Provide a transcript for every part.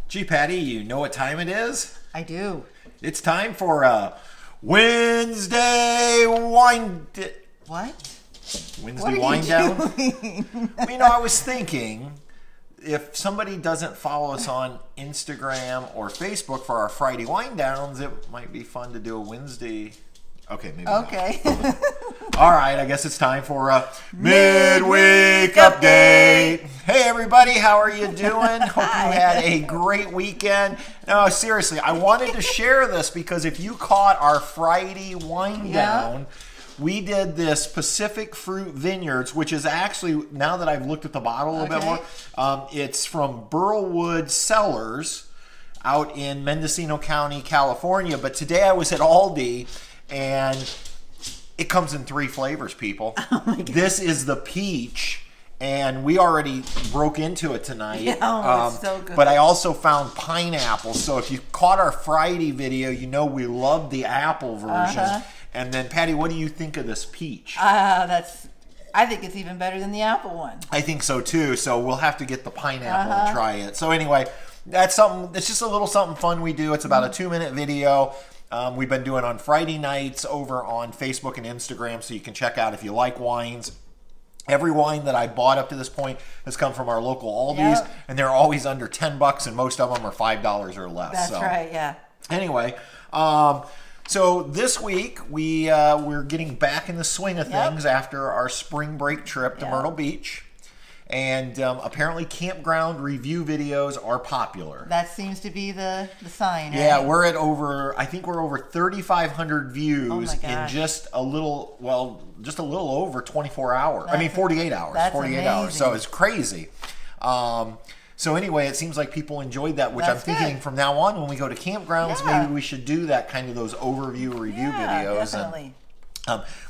Gee, Patty, you know what time it is? I do. It's time for Wednesday wind... What? Wednesday What wind are you down? doing? Well, you know, I was thinking, if somebody doesn't follow us on Instagram or Facebook for our Friday wind downs, it might be fun to do a Wednesday... Okay, maybe Okay. not. All right, I guess it's time for a Midweek Update. Hey, everybody, how are you doing? Hope you had a great weekend. No, seriously, I wanted to share this because if you caught our Friday wind down, we did this Pacific Fruit Vineyards, which is actually, now that I've looked at the bottle a little bit more, it's from Burlwood Cellars out in Mendocino County, California. But today I was at Aldi, and it comes in 3 flavors, people. Oh my God. This is the peach, and we already broke into it tonight. Yeah, it's so good. But I also found pineapple. So if you caught our Friday video, you know we love the apple version. And then, Patty, what do you think of this peach? I think it's even better than the apple one. I think so too. So we'll have to get the pineapple and try it. So anyway, that's something. It's just a little something fun we do. It's about a 2-minute video. We've been doing on Friday nights over on Facebook and Instagram, so you can check out if you like wines. Every wine that I bought up to this point has come from our local Aldi's, and they're always under $10, and most of them are $5 or less. That's right, yeah. Anyway, so this week we're getting back in the swing of things after our spring break trip to Myrtle Beach. And apparently campground review videos are popular. That seems to be the sign, Yeah, right? we're at I think we're over 3,500 views in just a little over 24 hours. I mean, 48 hours. That's 48 hours. amazing. So it's crazy. So anyway, it seems like people enjoyed that, which That's I'm thinking good. from now on when we go to campgrounds, maybe we should do that kind of those overview review videos. Definitely.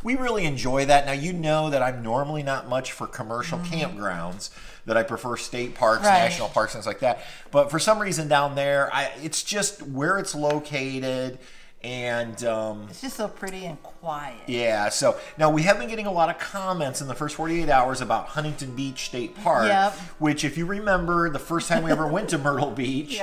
We really enjoy that. Now, you know that I'm normally not much for commercial campgrounds, that I prefer state parks, national parks, things like that. But for some reason down there, it's just where it's located, and It's just so pretty and quiet. yeah. So now we have been getting a lot of comments in the first 48 hours about Huntington Beach State Park, which, if you remember, the first time we ever went to Myrtle Beach,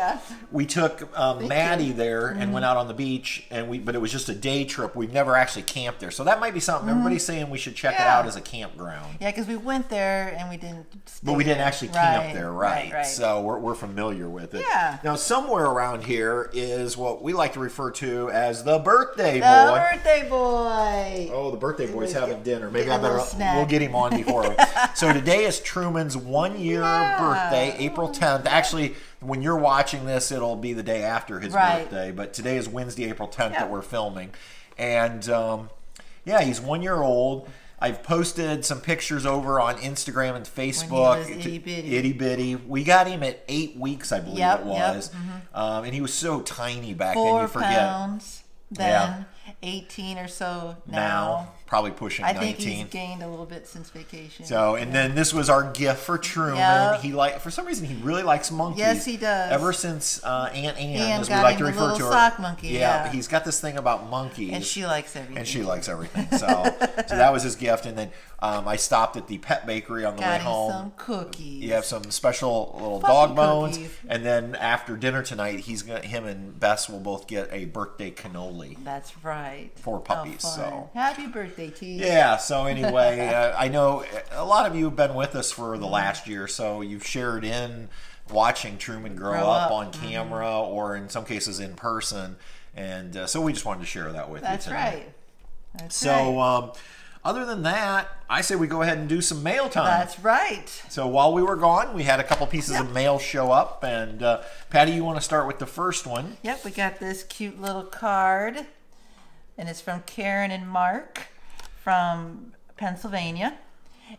we took Maddie there and went out on the beach, and but it was just a day trip. We've never actually camped there, so that might be something everybody's saying we should check it out as a campground. Yeah, because we went there and we didn't stay But we didn't actually camp there, right. So we're familiar with it. Yeah. Now, somewhere around here is what we like to refer to as the birthday boy. The birthday boy. Oh, the birthday boy's having dinner. Maybe get a little snack. we'll get him on before. So today is Truman's 1-year birthday, April 10th. Actually, when you're watching this, it'll be the day after his birthday. But today is Wednesday, April 10th that we're filming. And yeah, he's 1 year old. I've posted some pictures over on Instagram and Facebook. When he was itty bitty. Itty bitty. We got him at 8 weeks, I believe it was. And he was so tiny back then, you 4 forget. pounds then, 18 or so now. Probably pushing 19. I think he's gained a little bit since vacation. So, and then this was our gift for Truman. He for some reason, he really likes monkeys. Yes, he does. Ever since Aunt Ann, as we got like him to the refer little to her. sock monkey. Yeah, he's got this thing about monkeys. And she likes everything. And she likes everything. So, so that was his gift. And then I stopped at the pet bakery on the way home. Got him some cookies. You have some special little Puppy dog bones. cookies. And then after dinner tonight, him and Bess will both get a birthday cannoli. That's right. For puppies. So happy birthday to you. Yeah. So anyway, I know a lot of you have been with us for the last year, so you've shared in watching Truman grow up on camera or in some cases in person, and so we just wanted to share that with you tonight. That's right. Other than that, I say we go ahead and do some mail time. That's right. So while we were gone, we had a couple pieces of mail show up, and Patty, you want to start with the first one? Yep, we got this cute little card, and it's from Karen and Mark from Pennsylvania.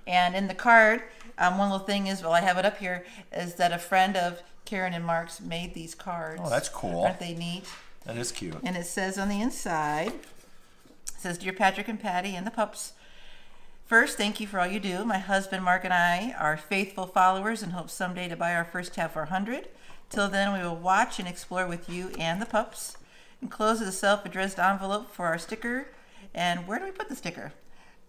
And in the card, one little thing is, well, I have it up here, is that a friend of Karen and Mark's made these cards. Oh, that's cool. Aren't they neat? That is cute. And it says on the inside, it says, Dear Patrick and Patty and the pups, first, thank you for all you do. My husband Mark and I are faithful followers and hope someday to buy our first tab for 100. Till then, we will watch and explore with you and the pups. Enclosed is a self-addressed envelope for our sticker. And where do we put the sticker?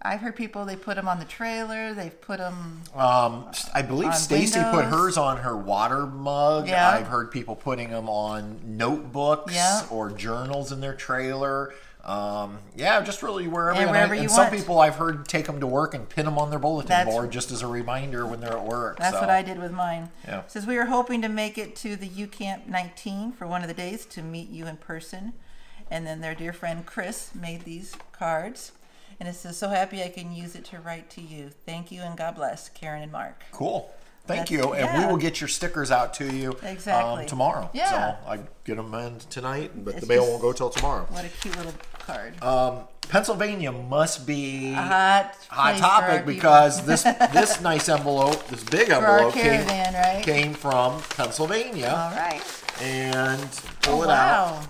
I've heard people, they put them on the trailer. They've put them I believe Stacy put hers on her water mug. Yeah. I've heard people putting them on notebooks Yeah. or journals in their trailer. Yeah, just really wherever. Yeah, wherever you and want. some people I've heard take them to work and pin them on their bulletin board just as a reminder when they're at work. That's what I did with mine. Yeah. It says we were hoping to make it to the U Camp 19 for one of the days to meet you in person. And then their dear friend Chris made these cards. And it says, so happy I can use it to write to you. Thank you and God bless, Karen and Mark. Cool. Thank you. And we will get your stickers out to you tomorrow. Yeah. So I get them in tonight, but the mail won't go till tomorrow. What a cute little card. Pennsylvania must be a hot topic because this nice envelope, this big envelope came from Pennsylvania. All right. And pull it out.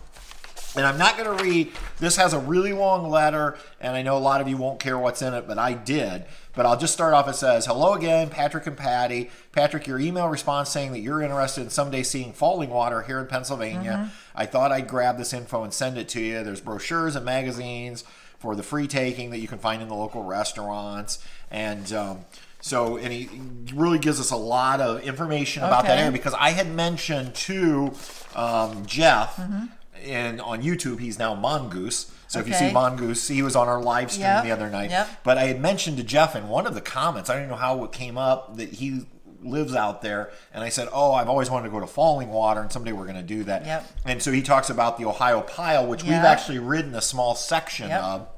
And I'm not going to read, this has a really long letter, and I know a lot of you won't care what's in it, but I did. But I'll just start off, it says, hello again, Patrick and Patty. Patrick, your email response saying that you're interested in someday seeing falling water here in Pennsylvania. I thought I'd grab this info and send it to you. There's brochures and magazines for the free taking that you can find in the local restaurants. And and he really gives us a lot of information about that area because I had mentioned to Jeff, and on YouTube, he's now Mongoose. So if you see Mongoose, he was on our live stream the other night. But I had mentioned to Jeff in one of the comments, I don't know how it came up, that he lives out there. And I said, oh, I've always wanted to go to Falling Water, and someday we're going to do that. And so he talks about the Ohio Pile, which we've actually ridden a small section of.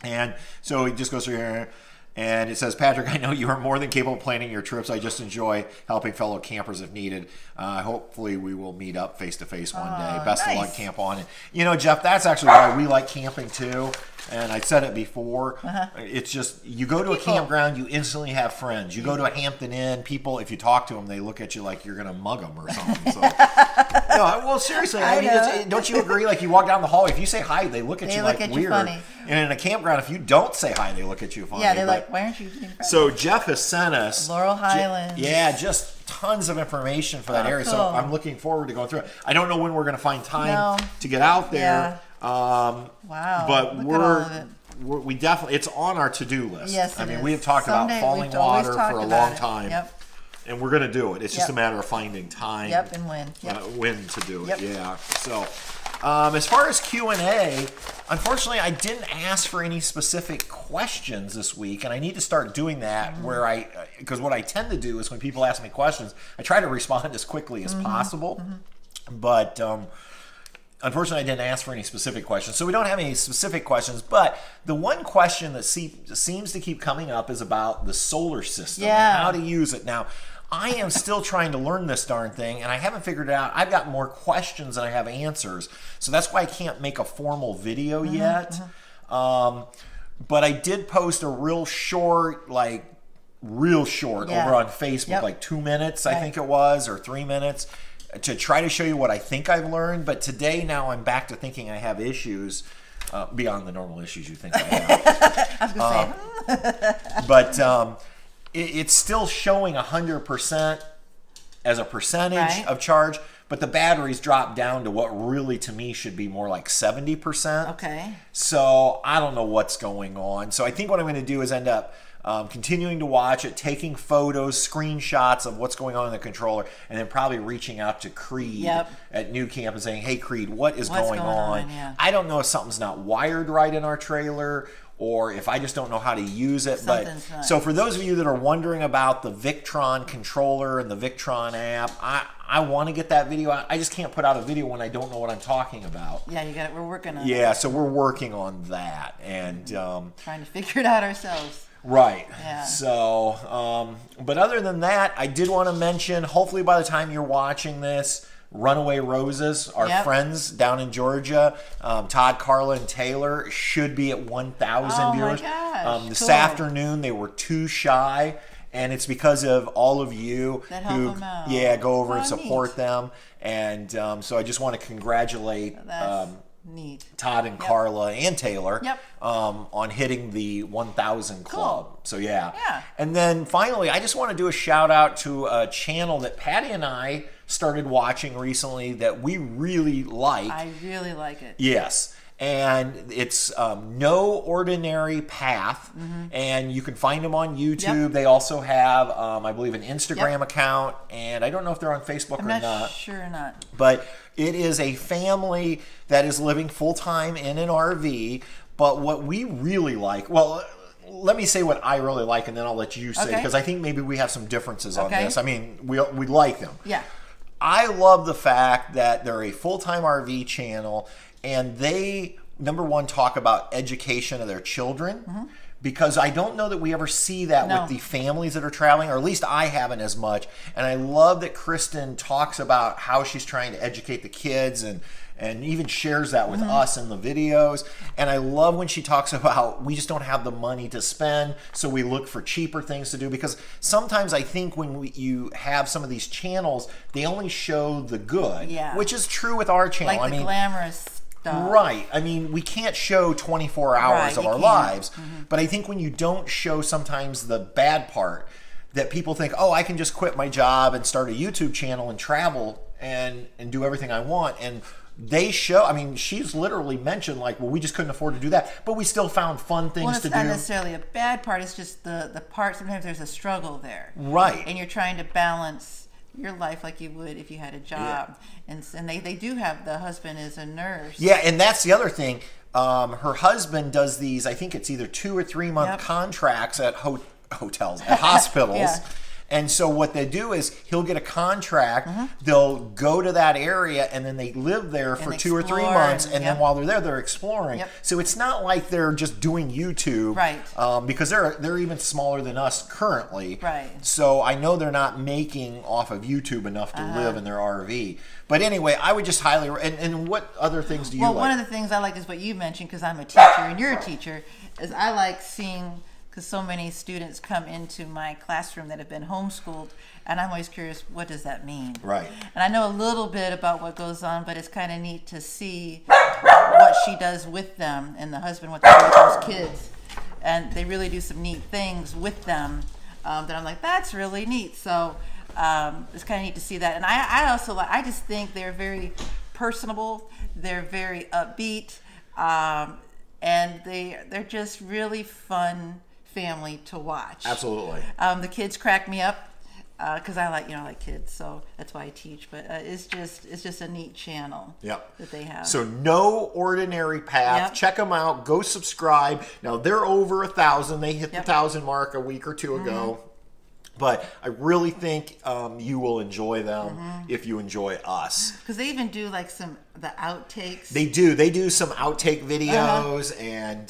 And so he just goes through here. And it says, Patrick, I know you are more than capable of planning your trips. I just enjoy helping fellow campers if needed. Hopefully we will meet up face-to-face one day. Best of luck, camp on. And, you know, Jeff, that's actually why we like camping too. And I said it before. It's just, you go to a campground, you instantly have friends. You go to a Hampton Inn, people, if you talk to them, they look at you like you're going to mug them or something. So, no, well, seriously, I mean, don't you agree? Like, you walk down the hallway, if you say hi, they look at you like weird. Funny. And in a campground, if you don't say hi, they look at you funny. Yeah, they're like, why aren't you being friends? So Jeff has sent us Laurel Highlands. Just tons of information for that area. Cool. So I'm looking forward to going through it. I don't know when we're going to find time to get out there. Wow. But we definitely, it's on our to-do list. Yes, I mean, we have talked about falling water for a long time. And we're going to do it. It's just a matter of finding time. And when. When to do it. So as far as Q&A, unfortunately, I didn't ask for any specific questions this week, and I need to start doing that because what I tend to do is when people ask me questions, I try to respond as quickly as possible. But unfortunately, I didn't ask for any specific questions. So we don't have any specific questions, but the one question that seems to keep coming up is about the solar system and how to use it. Now, I am still trying to learn this darn thing, and I haven't figured it out. I've got more questions than I have answers, so that's why I can't make a formal video yet. But I did post a real short over on Facebook, like 2 minutes, I think it was, or 3 minutes, to try to show you what I think I've learned. But today, now I'm back to thinking I have issues beyond the normal issues you think I have. I was going to say. But it's still showing 100% as a percentage of charge, but the batteries dropped down to what really to me should be more like 70%. Okay. So I don't know what's going on. So I think what I'm going to do is end up continuing to watch it, taking photos, screenshots of what's going on in the controller, and then probably reaching out to Creed at New Camp and saying, hey, Creed, what's going on? I don't know if something's not wired right in our trailer, or if I just don't know how to use it. So for those of you that are wondering about the Victron controller and the Victron app, I want to get that video out. I just can't put out a video when I don't know what I'm talking about. Yeah, you got it. We're working on it. Yeah, so we're working on that. And trying to figure it out ourselves. Right. Yeah. So, but other than that, I did want to mention, hopefully by the time you're watching this, Runaway Roses, our friends down in Georgia, Todd, Carla, and Taylor should be at 1,000 viewers. My gosh, this afternoon, they were too shy, and it's because of all of you that who, help them out. go over and support them. And so I just want to congratulate Todd and Carla and Taylor on hitting the 1,000 club. So and then finally, I just want to do a shout out to a channel that Patty and I started watching recently that we really like. I really like it. Yes. and it's No Ordinary Path, and you can find them on YouTube. Yep. They also have, I believe, an Instagram account, and I don't know if they're on Facebook or not. I'm not sure or not. But it is a family that is living full-time in an RV, but what we really like, well, let me say what I really like, and then I'll let you say, because I think maybe we have some differences on this. I mean, we like them. Yeah. I love the fact that they're a full-time RV channel, and they, number one, talk about education of their children, because I don't know that we ever see that with the families that are traveling, or at least I haven't as much. And I love that Kristen talks about how she's trying to educate the kids, and even shares that with us in the videos. And I love when she talks about we just don't have the money to spend, so we look for cheaper things to do. Because sometimes I think when you have some of these channels, they only show the good, which is true with our channel. Like the glamorous stuff. Right. I mean, we can't show 24 hours of our lives, but I think when you don't show sometimes the bad part, that people think, oh, I can just quit my job and start a YouTube channel and travel and do everything I want. And they show, I mean, she's literally mentioned, like, well, we just couldn't afford to do that, but we still found fun things to do. Well, it's not necessarily a bad part, it's just the part, sometimes there's a struggle there. Right. And you're trying to balance your life like you would if you had a job. And they do have, the husband is a nurse. Yeah, and that's the other thing. Her husband does these, I think it's either 2 or 3 month contracts at hotels, at hospitals. And so what they do is he'll get a contract, they'll go to that area, and then they live there for 2 or 3 months, and then while they're there, they're exploring. So it's not like they're just doing YouTube, because they're even smaller than us currently. So I know they're not making off of YouTube enough to live in their RV. But anyway, I would just highly, and what other things do you like? Well, one of the things I like is what you mentioned, because I'm a teacher and you're a teacher, is I like seeing, because so many students come into my classroom that have been homeschooled, and I'm always curious, what does that mean? Right. And I know a little bit about what goes on, but it's kind of neat to see what she does with them, and the husband, what they do with those kids. And they really do some neat things with them that I'm like, that's really neat. So it's kind of neat to see that. And I also like, I just think they're very personable, they're very upbeat, and they're just really fun family to watch. Absolutely. The kids crack me up because I like kids, so that's why I teach. But it's just a neat channel that they have. So No Ordinary Path. Check them out. Go subscribe. Now they're over 1,000. They hit the 1,000 mark a week or two ago. But I really think you will enjoy them if you enjoy us. Because they even do like the outtakes. They do. They do some outtake videos, and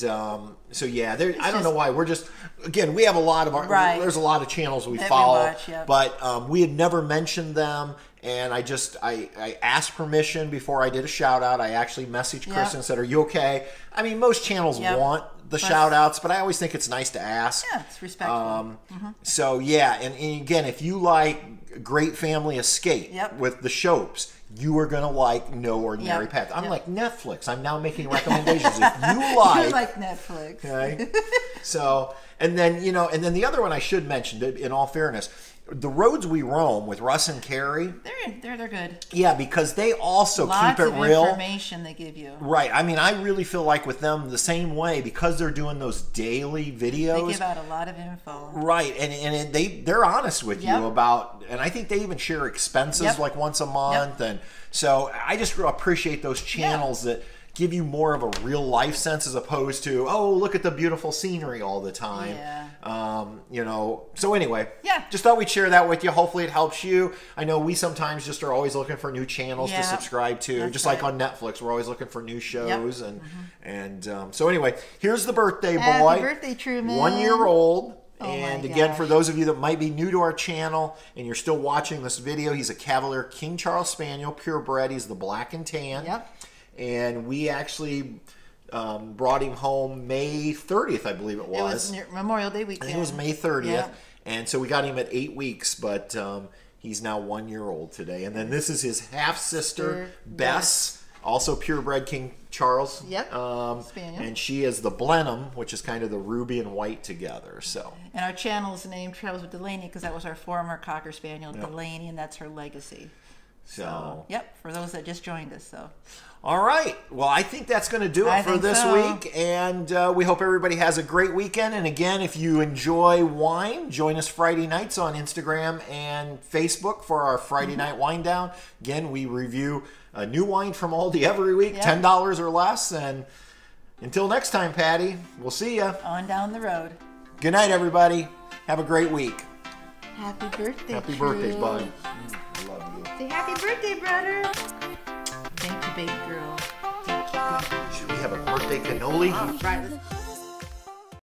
so yeah. I don't know why. We're just, again, we have a lot of our. There's a lot of channels we follow, but we had never mentioned them. And I asked permission before I did a shout out. I actually messaged Chris and said, "Are you okay?" I mean, most channels want the shout outs, but I always think it's nice to ask. Yeah, it's respectful. So yeah, and again, if you like Great Family Escape with the Shopes, you are gonna like No Ordinary Path. I'm like Netflix. I'm now making recommendations. If you like, you're like Netflix. Okay. So, and then the other one I should mention, in all fairness, The Roads We Roam with Russ and Carrie. They're good. Yeah, because they also keep it real. Lots of information they give you. Right. I mean, I really feel like with them the same way, because they're doing those daily videos. They give out a lot of info. Right, and they're honest with you about, and I think they even share expenses like once a month, and so I just appreciate those channels that give you more of a real life sense, as opposed to, oh, look at the beautiful scenery all the time. So anyway, just thought we'd share that with you. Hopefully it helps you. I know we sometimes just are always looking for new channels to subscribe to. Just like on Netflix, we're always looking for new shows. And so anyway, here's the birthday boy. Happy birthday, Truman. 1 year old. And again, for those of you that might be new to our channel and you're still watching this video, he's a Cavalier King Charles Spaniel, purebred. He's the black and tan. And we actually brought him home May 30th, I believe it was. It was Memorial Day weekend. I think it was May 30th. And so we got him at 8 weeks, but he's now 1 year old today. And then this is his half-sister, Bess, also purebred King Charles. Spaniel. And she is the Blenheim, which is kind of the ruby and white together. So. And our channel's name travels with Delaney because that was our former Cocker Spaniel, Delaney, and that's her legacy. So, yep, for those that just joined us. So, all right. Well, I think that's going to do it for this week. And we hope everybody has a great weekend. And again, if you enjoy wine, join us Friday nights on Instagram and Facebook for our Friday night wine down. Again, we review a new wine from Aldi every week, $10 or less. And until next time, Patty, we'll see you on down the road. Good night, everybody. Have a great week. Happy birthday, Happy birthday, bud. I love you. Say happy birthday, brother. Thank you, baby girl. Thank you. Should we have a birthday cannoli? All right.